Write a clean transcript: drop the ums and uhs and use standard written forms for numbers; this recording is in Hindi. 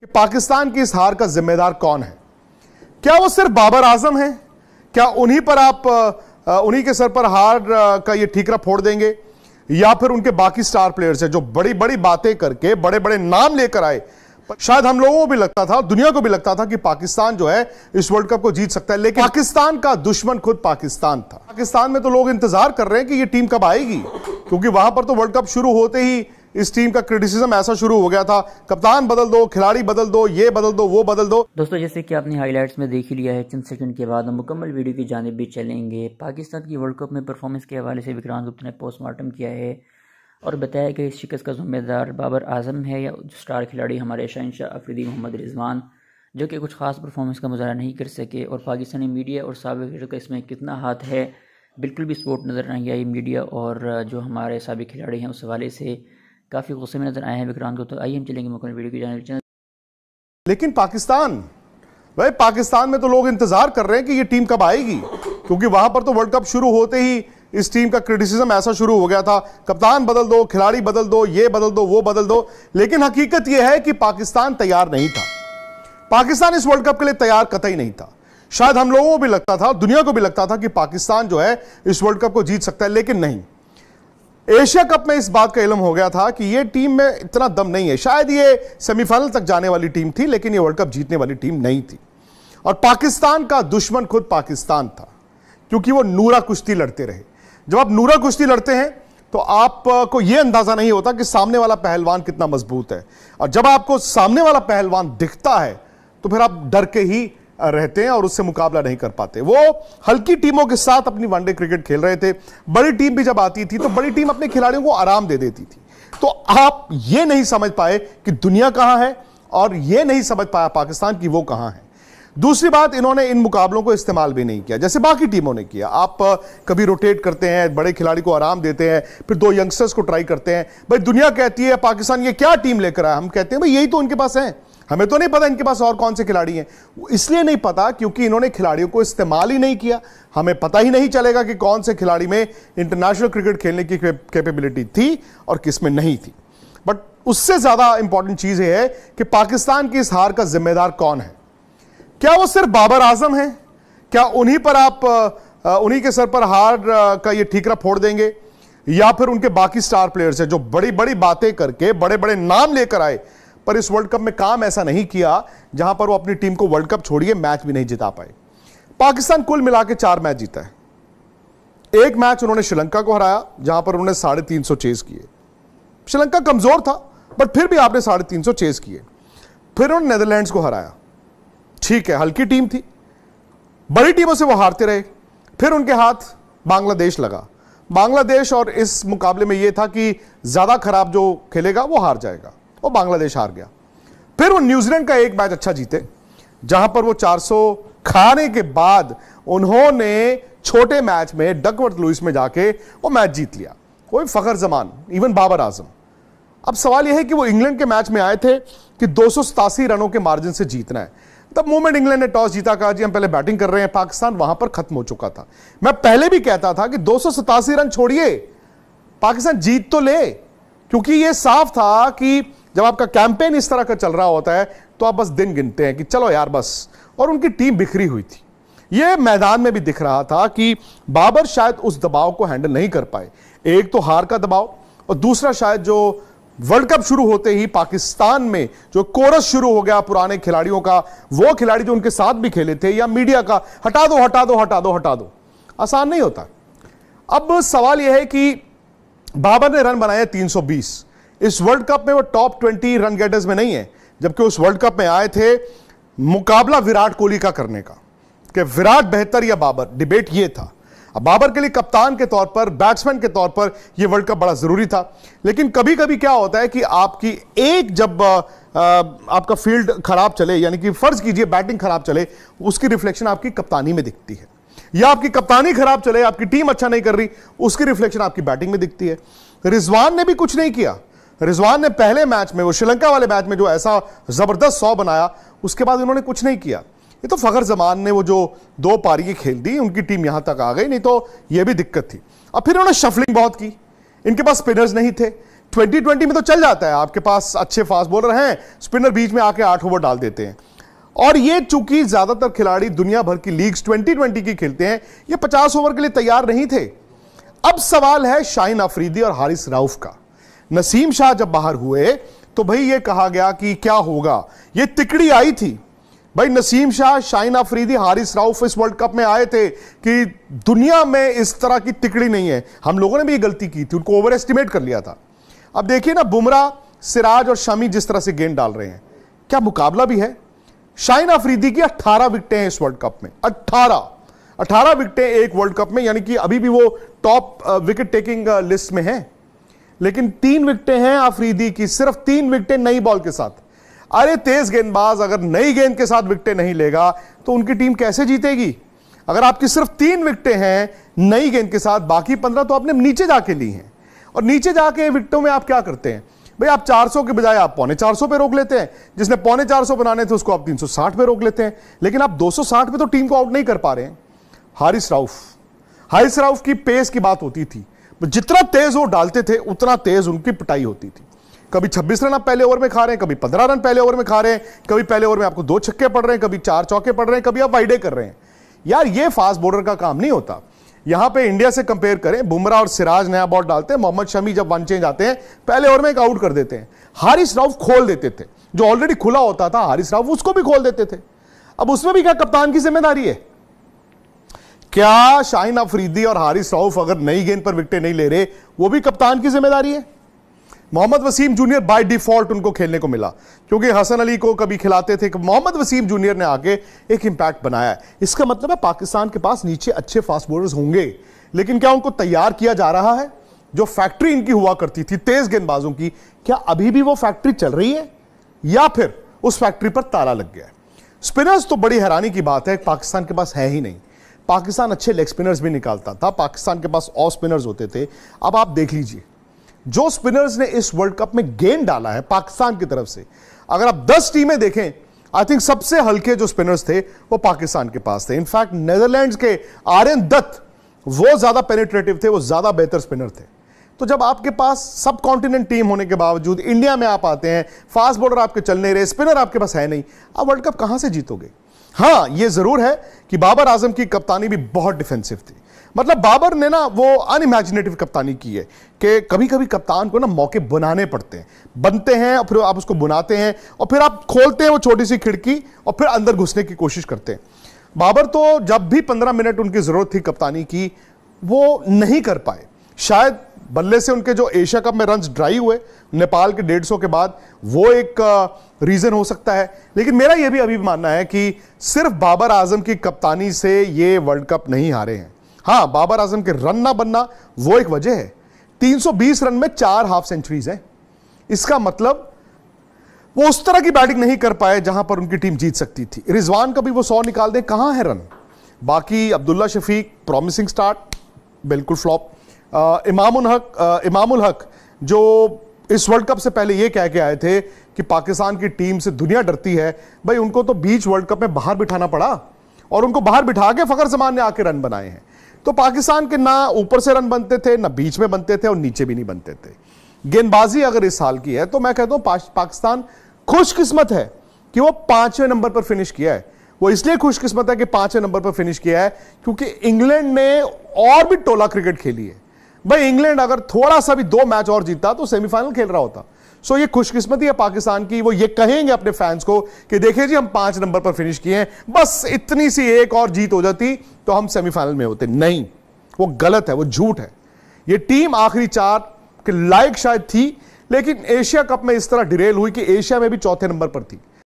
कि पाकिस्तान की इस हार का जिम्मेदार कौन है? क्या वो सिर्फ बाबर आजम है? क्या उन्हीं पर आप उन्हीं के सर पर हार का ये ठीकरा फोड़ देंगे, या फिर उनके बाकी स्टार प्लेयर्स हैं जो बड़ी बड़ी बातें करके बड़े बड़े नाम लेकर आए? शायद हम लोगों को भी लगता था, दुनिया को भी लगता था कि पाकिस्तान जो है इस वर्ल्ड कप को जीत सकता है, लेकिन पाकिस्तान का दुश्मन खुद पाकिस्तान था। पाकिस्तान में तो लोग इंतजार कर रहे हैं कि ये टीम कब आएगी, क्योंकि वहां पर तो वर्ल्ड कप शुरू होते ही इस टीम का क्रिटिसिज्म ऐसा शुरू हो गया था, कप्तान बदल दो, खिलाड़ी बदल दो, ये बदल दो, वो बदल दो। दोस्तों, जैसे कि आपने हाइलाइट्स में देख ही लिया है, चंद सेकंड के बाद हम मुकम्मल वीडियो की जानिब भी चलेंगे। पाकिस्तान की वर्ल्ड कप में परफॉर्मेंस के हवाले से विक्रांत गुप्ता ने पोस्टमार्टम किया है और बताया कि इस शिकस्त का जिम्मेदार बाबर आजम है या स्टार खिलाड़ी हमारे शहंशाह अफरीदी मोहम्मद रिजवान, जो कि कुछ खास परफॉर्मेंस का मुजाहरा नहीं कर सके। और पाकिस्तानी मीडिया और साबिक का इसमें कितना हाथ है, बिल्कुल भी सपोर्ट नज़र नहीं आई मीडिया और जो हमारे साबिक खिलाड़ी हैं उस हवाले से काफ़ी गुस्से में नजर आए हैं विक्रांत को। तो आइए हम चलेंगे मुकम्मल वीडियो की जानिब। लेकिन पाकिस्तान में तो लोग इंतजार कर रहे हैं कि ये टीम कब आएगी, क्योंकि वहां पर तो वर्ल्ड कप शुरू होते ही इस टीम का क्रिटिसिज्म ऐसा शुरू हो गया था, कप्तान बदल दो, खिलाड़ी बदल दो, ये बदल दो, वो बदल दो। लेकिन हकीकत यह है कि पाकिस्तान तैयार नहीं था। पाकिस्तान इस वर्ल्ड कप के लिए तैयार कतई नहीं था। शायद हम लोगों को भी लगता था, दुनिया को भी लगता था कि पाकिस्तान जो है इस वर्ल्ड कप को जीत सकता है, लेकिन नहीं। एशिया कप में इस बात का इल्म हो गया था कि ये टीम में इतना दम नहीं है। शायद ये सेमीफाइनल तक जाने वाली टीम थी, लेकिन ये वर्ल्ड कप जीतने वाली टीम नहीं थी। और पाकिस्तान का दुश्मन खुद पाकिस्तान था, क्योंकि वो नूरा कुश्ती लड़ते रहे। जब आप नूरा कुश्ती लड़ते हैं तो आपको यह अंदाजा नहीं होता कि सामने वाला पहलवान कितना मजबूत है, और जब आपको सामने वाला पहलवान दिखता है तो फिर आप डर के ही रहते हैं और उससे मुकाबला नहीं कर पाते। वो हल्की टीमों के साथ अपनी वनडे क्रिकेट खेल रहे थे। बड़ी टीम भी जब आती थी तो बड़ी टीम अपने खिलाड़ियों को आराम दे देती थी। तो आप ये नहीं समझ पाए कि दुनिया कहां है, और ये नहीं समझ पाया पाकिस्तान की वो कहां है। दूसरी बात, इन्होंने इन मुकाबलों को इस्तेमाल भी नहीं किया जैसे बाकी टीमों ने किया। आप कभी रोटेट करते हैं, बड़े खिलाड़ी को आराम देते हैं, फिर दो यंगस्टर्स को ट्राई करते हैं। भाई दुनिया कहती है पाकिस्तान ये क्या टीम लेकर आया, हम कहते हैं भाई यही तो उनके पास है, हमें तो नहीं पता इनके पास और कौन से खिलाड़ी हैं। इसलिए नहीं पता क्योंकि इन्होंने खिलाड़ियों को इस्तेमाल ही नहीं किया। हमें पता ही नहीं चलेगा कि कौन से खिलाड़ी में इंटरनेशनल क्रिकेट खेलने की कैपेबिलिटी थी और किस में नहीं थी। बट उससे ज्यादा इंपॉर्टेंट चीज यह है कि पाकिस्तान की इस हार का जिम्मेदार कौन है? क्या वो सिर्फ बाबर आजम है? क्या उन्हीं पर आप उन्हीं के सर पर हार का ये ठीकरा फोड़ देंगे, या फिर उनके बाकी स्टार प्लेयर्स हैं जो बड़ी बड़ी बातें करके बड़े बड़े नाम लेकर आए, पर इस वर्ल्ड कप में काम ऐसा नहीं किया जहां पर वो अपनी टीम को वर्ल्ड कप छोड़िए मैच भी नहीं जिता पाए। पाकिस्तान कुल मिला के 4 मैच जीता है। एक मैच उन्होंने श्रीलंका को हराया जहां पर उन्होंने 350 चेज किए। श्रीलंका कमजोर था बट फिर भी आपने 350 चेज किए। फिर उन्होंने नेदरलैंड्स को हराया, ठीक है हल्की टीम थी, बड़ी टीमों से वो हारते रहे। फिर उनके हाथ बांग्लादेश लगा। बांग्लादेश और इस मुकाबले में यह था कि ज्यादा खराब जो खेलेगा वो हार जाएगा, वो बांग्लादेश हार गया। फिर वो न्यूजीलैंड का एक मैच अच्छा जीते जहां पर वो 400 खाने के बाद उन्होंने छोटे मैच में डकवर्थ लुइस में जाके वो मैच जीत लिया। कोई फखर जमान, इवन बाबर आजम। अब सवाल यह है कि वो इंग्लैंड के मैच में आए थे कि 287 रनों के मार्जिन से जीतना है। तब मोमेंट इंग्लैंड ने टॉस जीता, कहा जी हम पहले बैटिंग कर रहे हैं। पाकिस्तान वहां पर खत्म हो चुका था। मैं पहले भी कहता था कि 287 रन छोड़िए, पाकिस्तान जीत तो ले, क्योंकि यह साफ था कि जब आपका कैंपेन इस तरह का चल रहा होता है तो आप बस दिन गिनते हैं कि चलो यार बस। और उनकी टीम बिखरी हुई थी। यह मैदान में भी दिख रहा था कि बाबर शायद उस दबाव को हैंडल नहीं कर पाए। एक तो हार का दबाव, और दूसरा शायद जो वर्ल्ड कप शुरू होते ही पाकिस्तान में जो कोरस शुरू हो गया पुराने खिलाड़ियों का, वो खिलाड़ी जो उनके साथ भी खेले थे, या मीडिया का हटा दो हटा दो हटा दो हटा दो, आसान नहीं होता। अब सवाल यह है कि बाबर ने रन बनाए 320। इस वर्ल्ड कप में वो टॉप 20 रन गेटर्स में नहीं है, जबकि उस वर्ल्ड कप में आए थे मुकाबला विराट कोहली का करने का, कि विराट बेहतर या बाबर, डिबेट ये था। अब बाबर के लिए कप्तान के तौर पर, बैट्समैन के तौर पर यह वर्ल्ड कप बड़ा जरूरी था। लेकिन कभी कभी क्या होता है कि आपकी एक जब आपका फील्ड खराब चले, यानी कि फर्ज कीजिए बैटिंग खराब चले, उसकी रिफ्लेक्शन आपकी कप्तानी में दिखती है, या आपकी कप्तानी खराब चले, आपकी टीम अच्छा नहीं कर रही, उसकी रिफ्लेक्शन आपकी बैटिंग में दिखती है। रिजवान ने भी कुछ नहीं किया। रिजवान ने पहले मैच में, वो श्रीलंका वाले मैच में जो ऐसा जबरदस्त 100 बनाया, उसके बाद उन्होंने कुछ नहीं किया। ये तो फखर जमान ने वो जो 2 पारी खेल दी, उनकी टीम यहां तक आ गई, नहीं तो यह भी दिक्कत थी। अब फिर उन्होंने शफलिंग बहुत की। इनके पास स्पिनर्स नहीं थे, 2020 में तो चल जाता है, आपके पास अच्छे फास्ट बॉलर हैं, स्पिनर बीच में आके 8 ओवर डाल देते हैं। और ये चूंकि ज्यादातर खिलाड़ी दुनिया भर की लीग्स 2020 की खेलते हैं, ये 50 ओवर के लिए तैयार नहीं थे। अब सवाल है शाहीन अफरीदी और हारिस रऊफ का। नसीम शाह जब बाहर हुए तो भाई ये कहा गया कि क्या होगा, ये तिकड़ी आई थी भाई। नसीम शाह, शाहीन अफरीदी, हारिस रऊफ इस वर्ल्ड कप में आए थे कि दुनिया में इस तरह की तिकड़ी नहीं है। हम लोगों ने भी ये गलती की थी, उनको ओवर एस्टिमेट कर लिया था। अब देखिए ना, बुमराह, सिराज और शमी जिस तरह से गेंद डाल रहे हैं, क्या मुकाबला भी है। शाहीन अफरीदी की 18 विकेटें हैं इस वर्ल्ड कप में, 18 विकेटें एक वर्ल्ड कप में, यानी कि अभी भी वो टॉप विकेट टेकिंग लिस्ट में है। लेकिन 3 विकेटें हैं अफरीदी की, सिर्फ 3 विकेटें नई बॉल के साथ। अरे तेज गेंदबाज अगर नई गेंद के साथ विकेटें नहीं लेगा तो उनकी टीम कैसे जीतेगी। अगर आपकी सिर्फ 3 विकेटें हैं नई गेंद के साथ, बाकी 15 तो आपने नीचे जाके ली हैं। और नीचे जाके विकेटों में आप क्या करते हैं भाई, आप 400 के बजाय आप 450 पे रोक लेते हैं। जिसने 450 बनाने थे उसको आप 360 पे रोक लेते हैं। लेकिन आप 260 पे तो टीम को आउट नहीं कर पा रहे हैं। हारिस रऊफ की पेस की बात होती थी, जितना तेज वो डालते थे उतना तेज उनकी पिटाई होती थी। कभी 26 रन आप पहले ओवर में खा रहे हैं, कभी 15 रन पहले ओवर में खा रहे हैं, कभी पहले ओवर में आपको 2 छक्के पड़ रहे हैं, कभी 4 चौके पड़ रहे हैं, कभी आप वाइडे कर रहे हैं। यार ये फास्ट बॉलर का काम नहीं होता। यहां पे इंडिया से कंपेयर करें, बुमराह और सिराज नया बॉल डालते हैं, मोहम्मद शमी जब वन चेंज आते हैं पहले ओवर में एक आउट कर देते हैं। हारिस रऊफ खोल देते थे, जो ऑलरेडी खुला होता था हारिस रऊफ उसको भी खोल देते थे। अब उसमें भी क्या कप्तान की जिम्मेदारी है क्या? शाहीन अफरीदी और हारिस रऊफ अगर नई गेंद पर विकेटें नहीं ले रहे, वो भी कप्तान की जिम्मेदारी है। Mohammad Wasim junior by default उनको खेलने को मिला, क्योंकि हसन अली को कभी खिलाते थे। मोहम्मद वसीम जूनियर ने आके एक इंपैक्ट बनाया है। इसका मतलब है पाकिस्तान के पास नीचे अच्छे फास्ट बॉलर्स होंगे, लेकिन क्या उनको तैयार किया जा रहा है? जो फैक्ट्री इनकी हुआ करती थी तेज गेंदबाजों की, क्या अभी भी वो फैक्ट्री चल रही है या फिर उस फैक्ट्री पर ताला लग गया है? स्पिनर्स तो बड़ी हैरानी की बात है, पाकिस्तान के पास है ही नहीं। पाकिस्तान अच्छे लेग स्पिनर्स भी निकालता था, पाकिस्तान के पास ऑफ स्पिनर्स होते थे। अब आप देख लीजिए, जो स्पिनर्स ने इस वर्ल्ड कप में गेंद डाला है पाकिस्तान की तरफ से, अगर आप 10 टीमें देखें, आई थिंक सबसे हल्के जो स्पिनर्स थे वो पाकिस्तान के पास थे। इनफैक्ट नेदरलैंड्स के आर्यन दत्त वो ज्यादा पेनिट्रेटिव थे, वो ज्यादा बेहतर स्पिनर थे। तो जब आपके पास सब कॉन्टिनेंट टीम होने के बावजूद इंडिया में आप आते हैं, फास्ट बॉलर आपके चल नहीं रहे, स्पिनर आपके पास है नहीं, आप वर्ल्ड कप कहां से जीतोगे? हां, यह जरूर है कि बाबर आजम की कप्तानी भी बहुत डिफेंसिव थी। मतलब बाबर ने ना वो अनइमेजिनेटिव कप्तानी की है कि कभी कभी कप्तान को ना मौके बनाने पड़ते हैं, बनते हैं और फिर आप उसको बुनाते हैं और फिर आप खोलते हैं वो छोटी सी खिड़की और फिर अंदर घुसने की कोशिश करते हैं। बाबर तो जब भी 15 मिनट उनकी जरूरत थी कप्तानी की, वो नहीं कर पाए। शायद बल्ले से उनके जो एशिया कप में रन्स ड्राई हुए नेपाल के 150 के बाद, वो एक रीजन हो सकता है। लेकिन मेरा यह भी अभी मानना है कि सिर्फ बाबर आजम की कप्तानी से ये वर्ल्ड कप नहीं हारे हैं। हां, बाबर आजम के रन ना बनना वो एक वजह है। 320 रन में 4 हाफ सेंचुरीज हैं। इसका मतलब वो उस तरह की बैटिंग नहीं कर पाए जहां पर उनकी टीम जीत सकती थी। रिजवान का भी वो 100 निकाल दें, कहां है रन? बाकी अब्दुल्ला शफीक प्रॉमिसिंग स्टार्ट, बिल्कुल फ्लॉप। इमामुल हक जो इस वर्ल्ड कप से पहले ये कह के आए थे कि पाकिस्तान की टीम से दुनिया डरती है, भाई उनको तो बीच वर्ल्ड कप में बाहर बिठाना पड़ा और उनको बाहर बिठा के फखर जमान ने आके रन बनाए हैं। तो पाकिस्तान के ना ऊपर से रन बनते थे, ना बीच में बनते थे और नीचे भी नहीं बनते थे। गेंदबाजी अगर इस साल की है तो मैं कहता हूं पाकिस्तान खुशकिस्मत है कि वो 5वें नंबर पर फिनिश किया है। वो इसलिए खुशकिस्मत है कि 5वें नंबर पर फिनिश किया है क्योंकि इंग्लैंड ने और भी टोला क्रिकेट खेली है। भाई इंग्लैंड अगर थोड़ा सा भी 2 मैच और जीतता तो सेमीफाइनल खेल रहा होता। सो ये खुशकिस्मती है पाकिस्तान की। वो ये कहेंगे अपने फैंस को कि देखिए जी हम 5 नंबर पर फिनिश किए हैं, बस इतनी सी एक और जीत हो जाती तो हम सेमीफाइनल में होते। नहीं, वो गलत है, वो झूठ है। ये टीम आखिरी 4 के लायक शायद थी, लेकिन एशिया कप में इस तरह डिरेल हुई कि एशिया में भी 4थे नंबर पर थी।